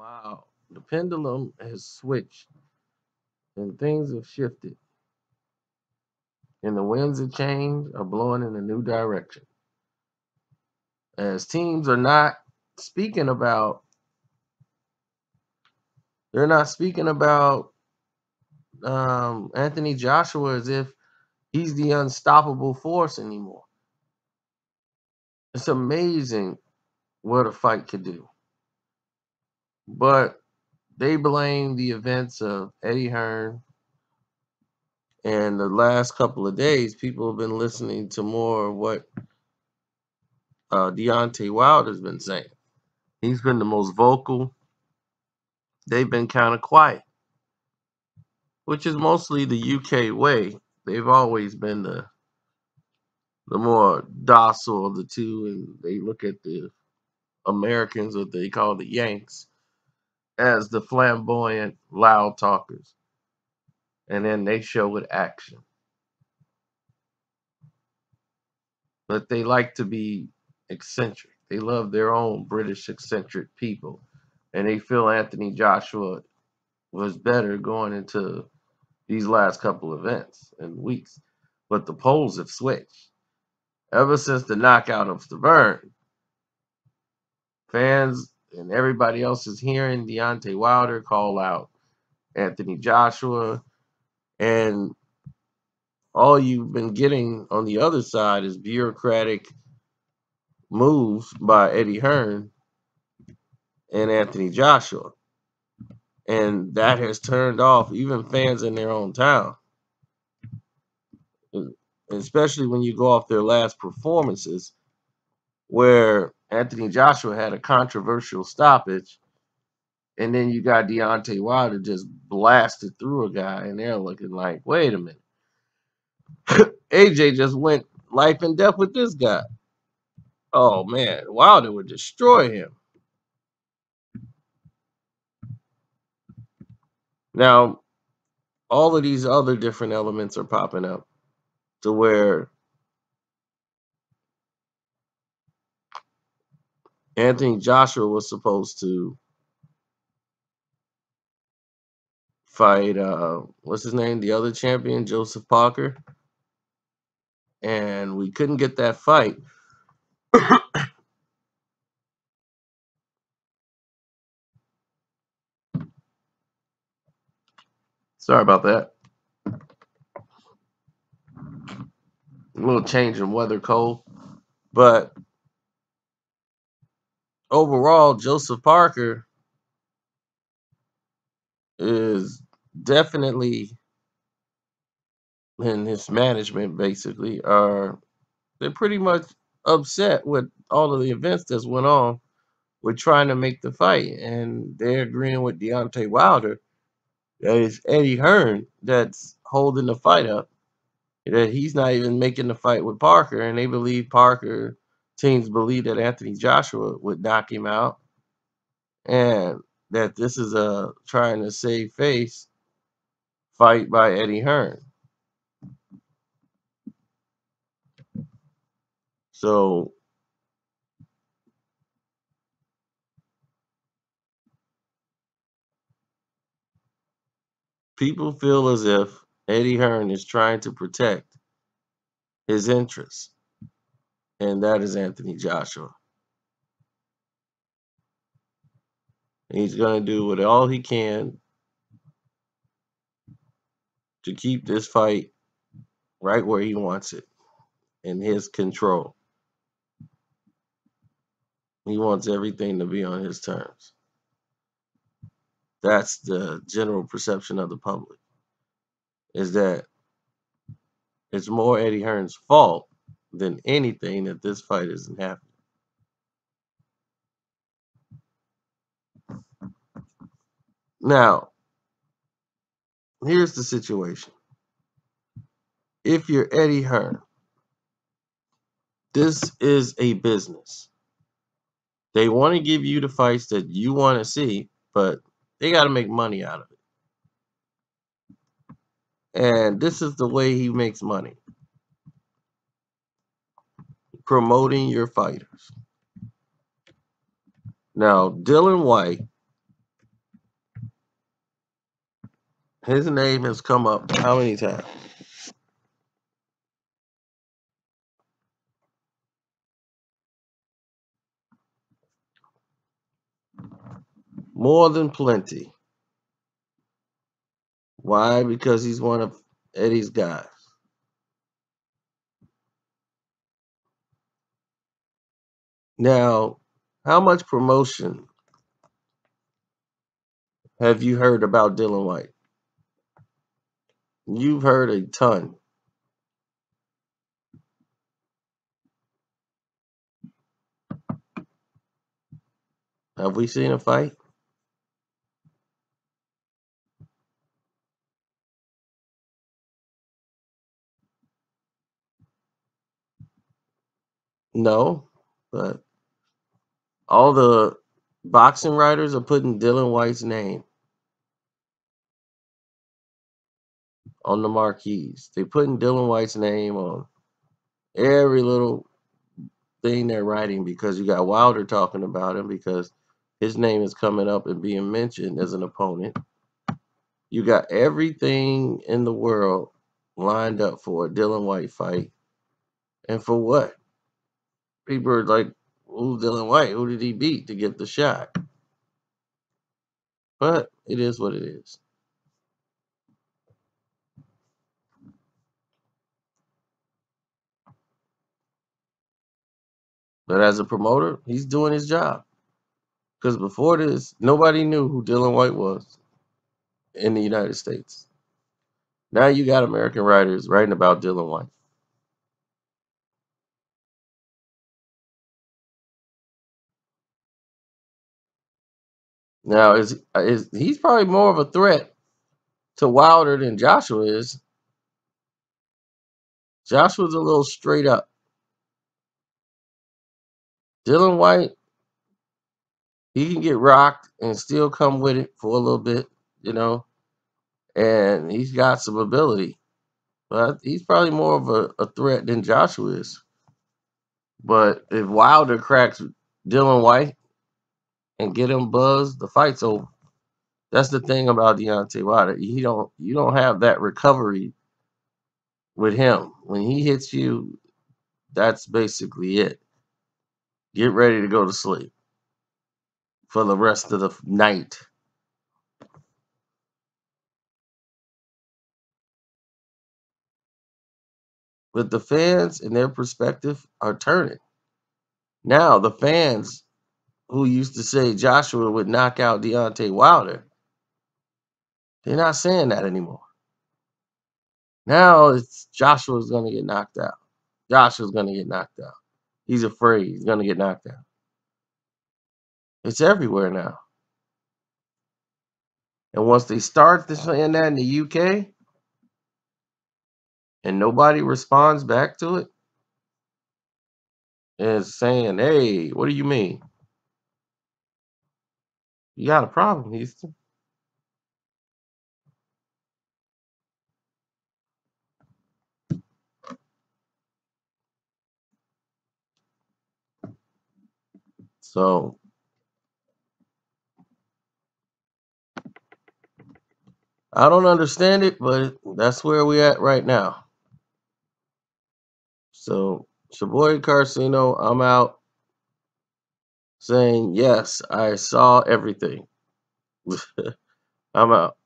Wow, the pendulum has switched and things have shifted, and the winds of change are blowing in a new direction. As teams are not speaking about, they're not speaking about Anthony Joshua as if he's the unstoppable force anymore. It's amazing what a fight could do. But they blame the events of Eddie Hearn. And the last couple of days, people have been listening to more of what Deontay Wilder's been saying. He's been the most vocal. They've been kind of quiet, which is mostly the UK way. They've always been the more docile of the two, and they look at the Americans, what they call the Yanks, as the flamboyant, loud talkers. And then they show with action. But they like to be eccentric. They love their own British eccentric people. And they feel Anthony Joshua was better going into these last couple events and weeks. But the polls have switched. Ever since the knockout of Stavern, fans and everybody else is hearing Deontay Wilder call out Anthony Joshua. And all you've been getting on the other side is bureaucratic moves by Eddie Hearn and Anthony Joshua. And that has turned off even fans in their own town. Especially when you go off their last performances, where Anthony Joshua had a controversial stoppage, and then you got Deontay Wilder just blasted through a guy, and they're looking like, wait a minute. AJ just went life and death with this guy. Oh, man, Wilder would destroy him. Now, all of these other different elements are popping up to where Anthony Joshua was supposed to fight, what's his name? The other champion, Joseph Parker. And we couldn't get that fight. Sorry about that. A little change in weather, cold. But overall, Joseph Parker is definitely, and his management basically they're pretty much upset with all of the events that's went on with trying to make the fight. And they're agreeing with Deontay Wilder that it's Eddie Hearn that's holding the fight up. That he's not even making the fight with Parker, and they believe teams believe that Anthony Joshua would knock him out, and that this is a trying to save face fight by Eddie Hearn. So people feel as if Eddie Hearn is trying to protect his interests, and that is Anthony Joshua. He's going to do all he can to keep this fight right where he wants it, in his control. He wants everything to be on his terms. That's the general perception of the public, is that it's more Eddie Hearn's fault than anything that this fight isn't happening. Now, here's the situation. If you're Eddie Hearn, this is a business. They want to give you the fights that you want to see, but they got to make money out of it. And this is the way he makes money. Promoting your fighters. Now, Dylan White His name has come up how many times? More than plenty. Why? Because he's one of Eddie's guys. Now, how much promotion have you heard about Dylan White? You've heard a ton. Have we seen a fight? No, but all the boxing writers are putting Dylan White's name on the marquees. They're putting Dylan White's name on every little thing they're writing because you got Wilder talking about him because his name is coming up and being mentioned as an opponent. You got everything in the world lined up for a Dylan White fight. And for what? People are like, who's Dylan White? Who did he beat to get the shot? But it is what it is. But as a promoter, he's doing his job. Because before this, nobody knew who Dylan White was in the United States. Now you got American writers writing about Dylan White. Now is he's probably more of a threat to Wilder than Joshua is. Joshua's a little straight up. Dylan White, he can get rocked and still come with it for a little bit, you know, and he's got some ability. But he's probably more of a threat than Joshua is. But if Wilder cracks Dylan White and get him buzzed, the fight's over. That's the thing about Deontay Wilder. You don't have that recovery with him. When he hits you, that's basically it. Get ready to go to sleep for the rest of the night. But the fans and their perspective are turning. Now the fans who used to say Joshua would knock out Deontay Wilder, they're not saying that anymore. Now it's Joshua's gonna get knocked out. Joshua's gonna get knocked out. He's afraid he's gonna get knocked out. It's everywhere now. And once they start saying that in the UK and nobody responds back to it and saying, hey, what do you mean? You got a problem, Houston. So I don't understand it, but that's where we at right now. So it's your boy Carcino. I'm out saying yes, I saw everything. I'm out.